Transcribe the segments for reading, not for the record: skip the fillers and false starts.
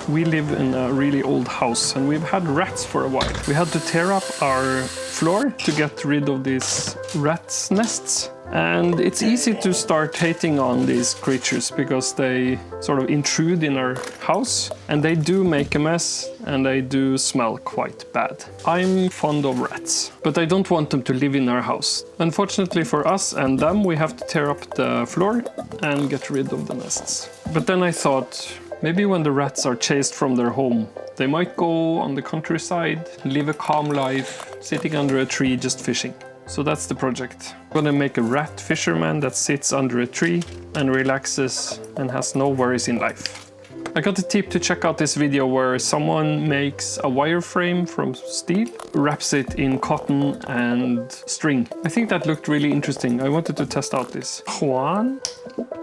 We live in a really old house and we've had rats for a while. We had to tear up our floor to get rid of these rats' nests. And it's easy to start hating on these creatures because they sort of intrude in our house and they do make a mess and they do smell quite bad. I'm fond of rats, but I don't want them to live in our house. Unfortunately for us and them, we have to tear up the floor and get rid of the nests. But then I thought, maybe when the rats are chased from their home, they might go on the countryside, live a calm life, sitting under a tree just fishing. So that's the project. I'm gonna make a rat fisherman that sits under a tree and relaxes and has no worries in life. I got a tip to check out this video where someone makes a wireframe from steel, wraps it in cotton and string. I think that looked really interesting. I wanted to test out this. 1,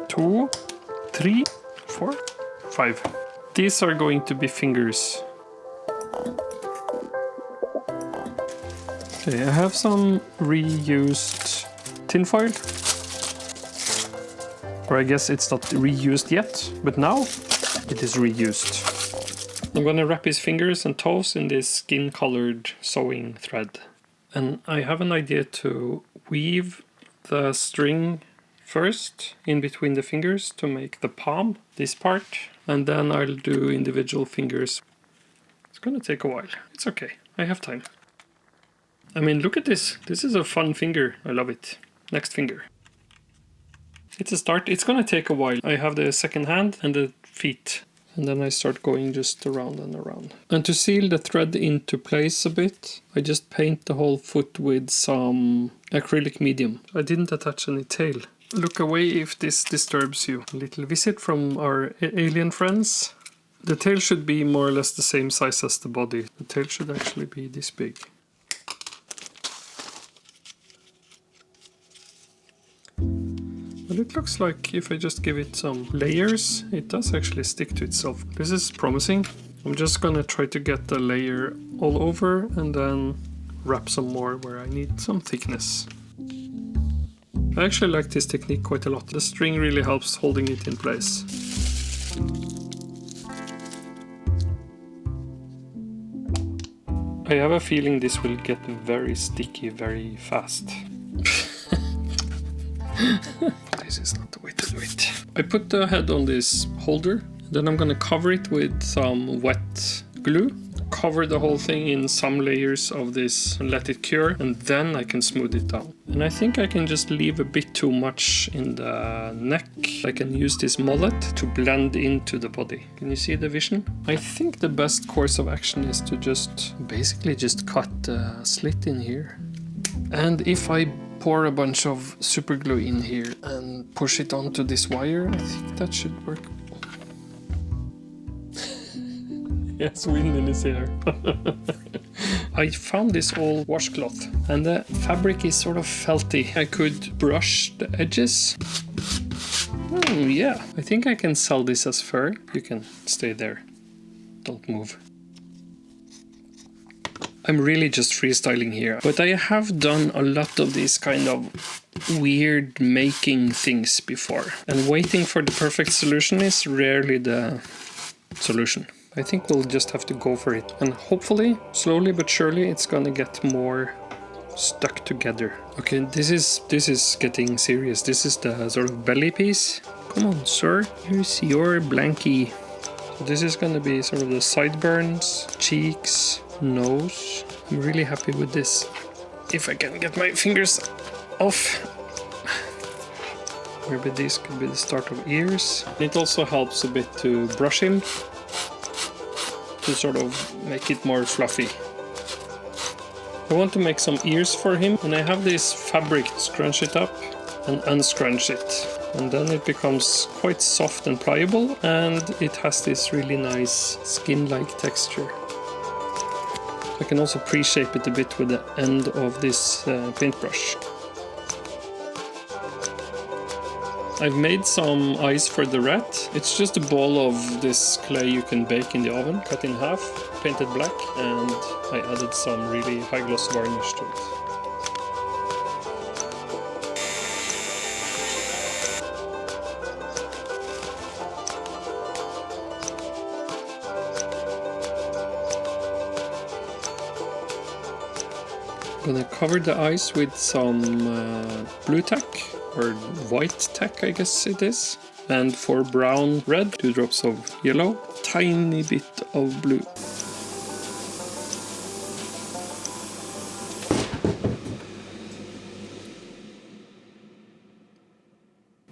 2, 3, 4, 5. These are going to be fingers. Okay, I have some reused tinfoil. Or I guess it's not reused yet, but now it is reused. I'm gonna wrap his fingers and toes in this skin-colored sewing thread. And I have an idea to weave the string first in between the fingers to make the palm, this part, and then I'll do individual fingers. It's gonna take a while. It's okay, I have time. I mean, look at this. This is a fun finger. I love it. Next finger. It's a start. It's gonna take a while. I have the second hand and the feet. And then I start going just around and around. And to seal the thread into place a bit, I just paint the whole foot with some acrylic medium. I didn't attach any tail. Look away if this disturbs you. A little visit from our alien friends. The tail should be more or less the same size as the body. The tail should actually be this big. But it looks like if I just give it some layers, it does actually stick to itself. This is promising. I'm just gonna try to get the layer all over and then wrap some more where I need some thickness. I actually like this technique quite a lot. The string really helps holding it in place. I have a feeling this will get very sticky very fast. This is not the way to do it. I put the head on this holder, then I'm gonna cover it with some wet glue. Cover the whole thing in some layers of this and let it cure, and then I can smooth it down. And I think I can just leave a bit too much in the neck. I can use this mullet to blend into the body. Can you see the vision? I think the best course of action is to basically just cut a slit in here. And if I pour a bunch of super glue in here and push it onto this wire, I think that should work. Yes, wind in his hair. I found this old washcloth and the fabric is sort of felty. I could brush the edges. Yeah, I think I can sell this as fur. You can stay there. Don't move. I'm really just freestyling here, but I have done a lot of these kind of weird making things before, and waiting for the perfect solution is rarely the solution. I think we'll just have to go for it, and hopefully, slowly but surely, it's gonna get more stuck together. Okay, this is getting serious. This is the sort of belly piece. Come on, sir, here's your blankie. So this is gonna be sort of the sideburns, cheeks, nose. I'm really happy with this. If I can get my fingers off. Maybe this could be the start of ears. It also helps a bit to brush him, to sort of make it more fluffy. I want to make some ears for him, and I have this fabric to scrunch it up and unscrunch it. And then it becomes quite soft and pliable, and it has this really nice skin-like texture. I can also pre-shape it a bit with the end of this paintbrush. I've made some eyes for the rat. It's just a ball of this clay you can bake in the oven, cut in half, painted black, and I added some really high gloss varnish to it. I'm gonna cover the eyes with some blue tack, or white tack I guess it is. And for brown, red, 2 drops of yellow, tiny bit of blue.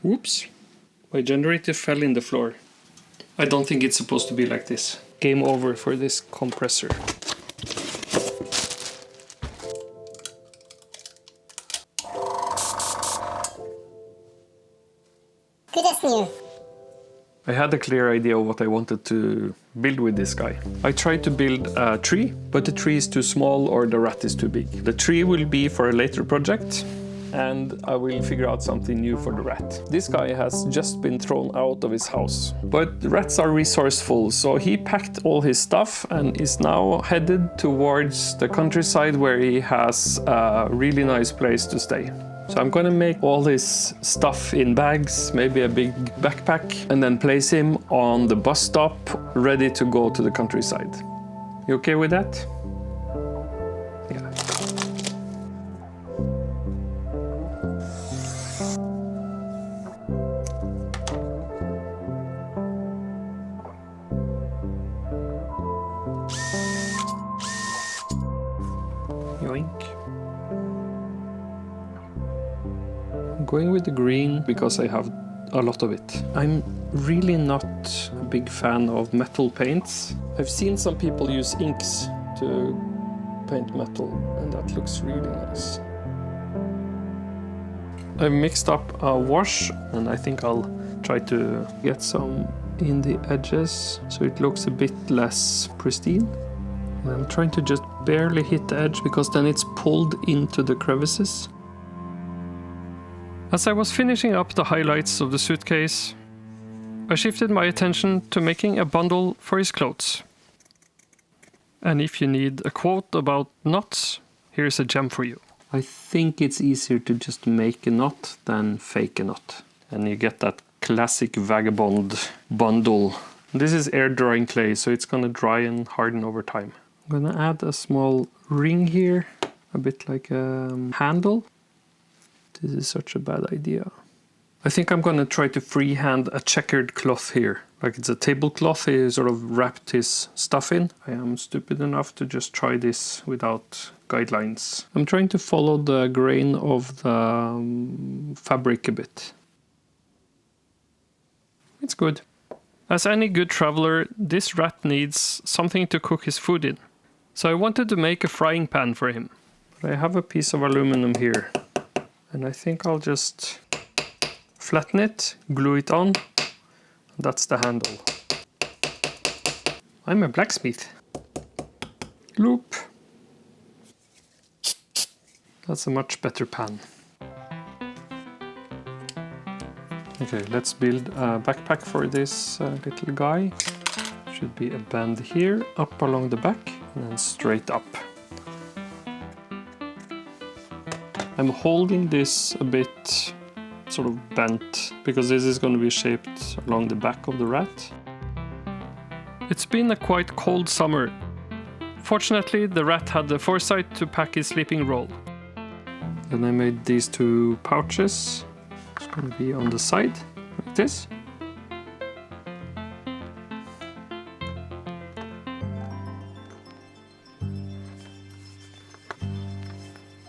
Whoops, my generator fell in the floor. I don't think it's supposed to be like this. Game over for this compressor. Good as new. I had a clear idea of what I wanted to build with this guy. I tried to build a tree, but the tree is too small or the rat is too big. The tree will be for a later project, and I will figure out something new for the rat. This guy has just been thrown out of his house. But rats are resourceful, so he packed all his stuff and is now headed towards the countryside where he has a really nice place to stay. So I'm gonna make all this stuff in bags, maybe a big backpack, and then place him on the bus stop, ready to go to the countryside. You okay with that? Yeah. Yoink. I'm going with the green because I have a lot of it. I'm really not a big fan of metal paints. I've seen some people use inks to paint metal, and that looks really nice. I've mixed up a wash, and I think I'll try to get some in the edges so it looks a bit less pristine. And I'm trying to just barely hit the edge because then it's pulled into the crevices. As I was finishing up the highlights of the suitcase, I shifted my attention to making a bundle for his clothes. And if you need a quote about knots, here's a gem for you. I think it's easier to just make a knot than fake a knot. And you get that classic vagabond bundle. This is air drying clay, so it's gonna dry and harden over time. I'm gonna add a small ring here, a bit like a handle. This is such a bad idea. I think I'm gonna try to freehand a checkered cloth here. Like it's a tablecloth he sort of wrapped his stuff in. I am stupid enough to just try this without guidelines. I'm trying to follow the grain of the fabric a bit. It's good. As any good traveler, this rat needs something to cook his food in. So I wanted to make a frying pan for him. But I have a piece of aluminum here. And I think I'll just flatten it, glue it on. That's the handle. I'm a blacksmith. Loop. That's a much better pan. Okay, let's build a backpack for this little guy. Should be a bend here, up along the back, and then straight up. I'm holding this a bit sort of bent because this is going to be shaped along the back of the rat. It's been a quite cold summer. Fortunately, the rat had the foresight to pack his sleeping roll. Then I made these 2 pouches. It's going to be on the side, like this.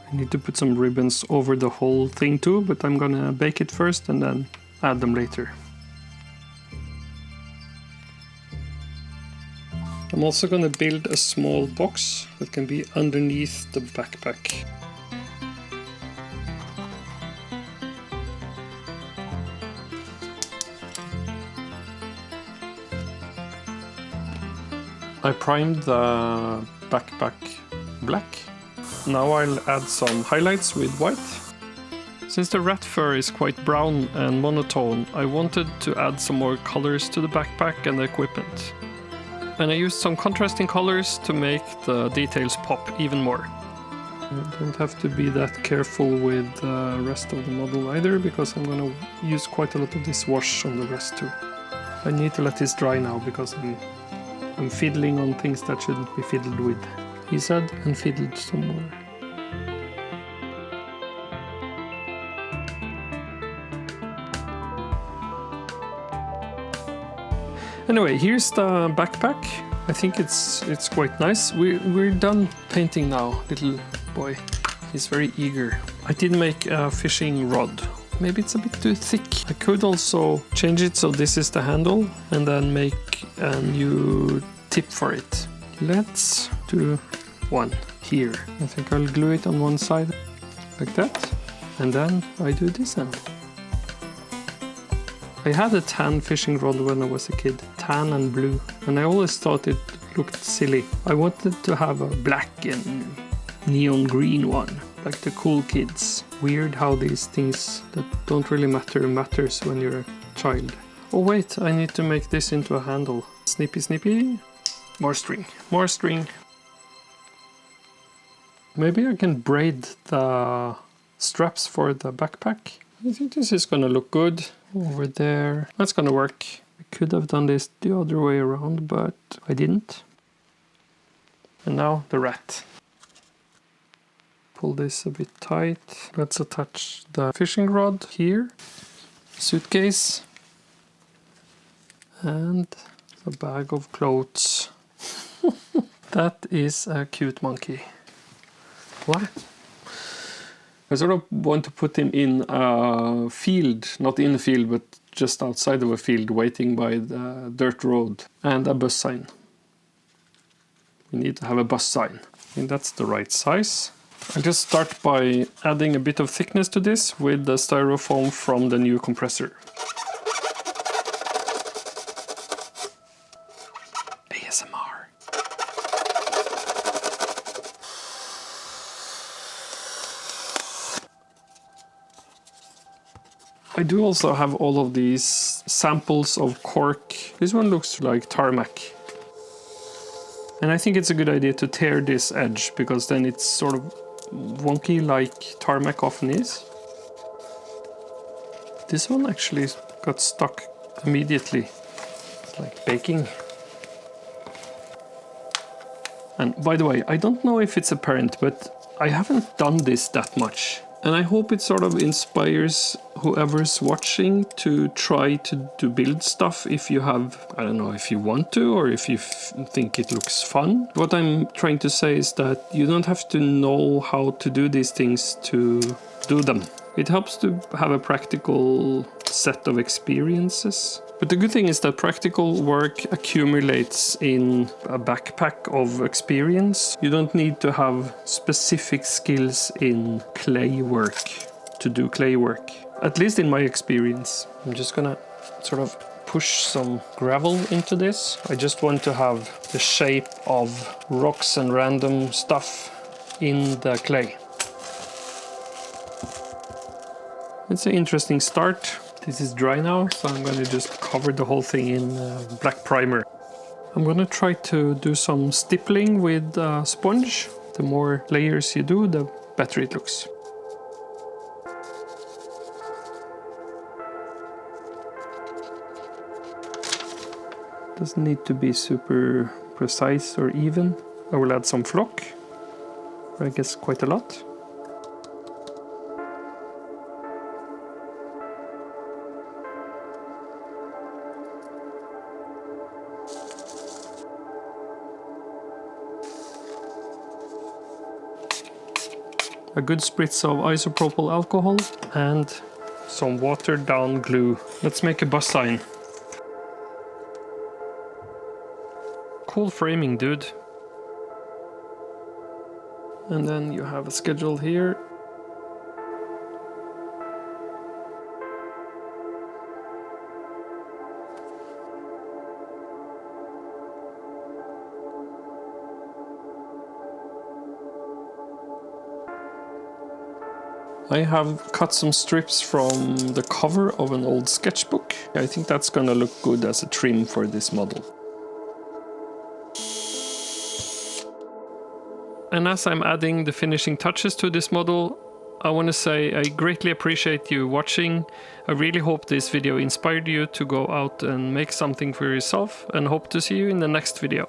I need to put some ribbons over the whole thing too, but I'm gonna bake it first and then add them later. I'm also gonna build a small box that can be underneath the backpack. I primed the backpack black. Now I'll add some highlights with white. Since the rat fur is quite brown and monotone, I wanted to add some more colors to the backpack and the equipment. And I used some contrasting colors to make the details pop even more. I don't have to be that careful with the rest of the model either, because I'm going to use quite a lot of this wash on the rest too. I need to let this dry now because I'm fiddling on things that shouldn't be fiddled with. He said, and fiddled some more. Anyway, here's the backpack. I think it's quite nice. We're done painting now, little boy. He's very eager. I did make a fishing rod. Maybe it's a bit too thick. I could also change it so this is the handle and then make a new tip for it. Let's do one here. I think I'll glue it on one side like that. And then I do this end. I had a tan fishing rod when I was a kid, tan and blue, and I always thought it looked silly. I wanted to have a black and neon green one, like the cool kids. Weird how these things that don't really matters when you're a child. Oh wait, I need to make this into a handle. Snippy snippy. More string, more string. Maybe I can braid the straps for the backpack. I think this is gonna look good. Over there. That's gonna work. I could have done this the other way around, but I didn't. And now the rat. Pull this a bit tight. Let's attach the fishing rod here. Suitcase. And a bag of clothes. That is a cute monkey. What? I sort of want to put him in a field, not in a field, but just outside of a field, waiting by the dirt road, and a bus sign. We need to have a bus sign. I think that's the right size. I'll just start by adding a bit of thickness to this with the styrofoam from the new compressor. ASMR. I do also have all of these samples of cork. This one looks like tarmac. And I think it's a good idea to tear this edge, because then it's sort of wonky like tarmac often is. This one actually got stuck immediately. It's like baking. And by the way, I don't know if it's apparent, but I haven't done this that much. And I hope it sort of inspires whoever's watching to try to build stuff if you have, I don't know, if you want to or if you think it looks fun. What I'm trying to say is that you don't have to know how to do these things to do them. It helps to have a practical set of experiences. But the good thing is that practical work accumulates in a backpack of experience. You don't need to have specific skills in clay work to do clay work. At least in my experience. I'm just gonna sort of push some gravel into this. I just want to have the shape of rocks and random stuff in the clay. It's an interesting start. This is dry now, so I'm going to just cover the whole thing in black primer. I'm going to try to do some stippling with a sponge. The more layers you do, the better it looks. Doesn't need to be super precise or even. I will add some flock, I guess quite a lot. A good spritz of isopropyl alcohol and some watered down glue. Let's make a bus sign. Cool framing, dude. And then you have a schedule here. I have cut some strips from the cover of an old sketchbook. I think that's gonna look good as a trim for this model. And as I'm adding the finishing touches to this model, I want to say I greatly appreciate you watching. I really hope this video inspired you to go out and make something for yourself, and hope to see you in the next video.